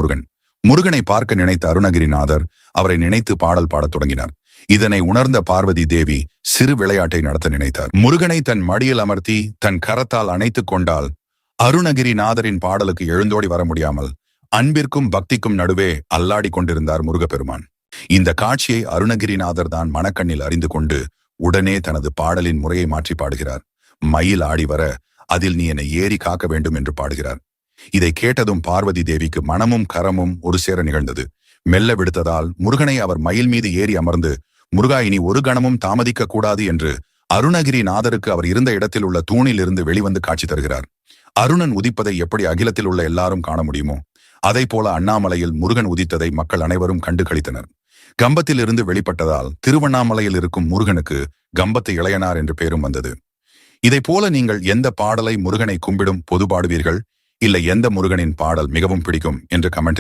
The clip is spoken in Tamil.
முருகன். முருகனை பார்க்க நினைத்த அருணகிரிநாதர் அவரை நினைத்து பாடல் பாடத் தொடங்கினார். இதனை உணர்ந்த பார்வதி தேவி சிறு விளையாட்டை நடத்த நினைத்தார். முருகனை தன் மடியில் அமர்த்தி தன் கரத்தால் அணைத்துக் கொண்டால் அருணகிரிநாதரின் பாடலுக்கு எழுந்தோடி வர முடியாமல் அன்பிற்கும் பக்திக்கும் நடுவே அல்லாடி கொண்டிருந்தார் முருகப்பெருமான். இந்த காட்சியை அருணகிரிநாதர் தான் மனக்கண்ணில் அறிந்து கொண்டு உடனே தனது பாடலின் முறையை மாற்றி பாடுகிறார். மயில் ஆடி வர அதில் நீ என்னை ஏறி காக்க வேண்டும் என்று பாடுகிறார். இதை கேட்டதும் பார்வதி தேவிக்கு மனமும் கரமும் ஒரு சேர நிகழ்ந்தது. மெல்ல விடுத்ததால் முருகனை அவர் மயில் மீது ஏறி அமர்ந்து, முருகா இனி ஒரு கணமும் தாமதிக்க கூடாது என்று அருணகிரிநாதருக்கு அவர் இருந்த இடத்தில் உள்ள தூணில் இருந்து வெளிவந்து காட்சி தருகிறார். அருணன் உதிப்பதை எப்படி அகிலத்தில் உள்ள எல்லாரும் காண முடியுமோ அதை போல அண்ணாமலையில் முருகன் உதித்ததை மக்கள் அனைவரும் கண்டு களித்தனர். கம்பத்தில் இருந்து வெளிப்பட்டதால் திருவண்ணாமலையில் இருக்கும் முருகனுக்கு கம்பத்து இளையனார் என்று பெயரும் வந்தது. இதை போல நீங்கள் எந்த பாடலை முருகனை கும்பிடும் பொது பாடுவீர்கள், இல்லை எந்த முருகனின் பாடல் மிகவும் பிடிக்கும் என்று கமெண்ட்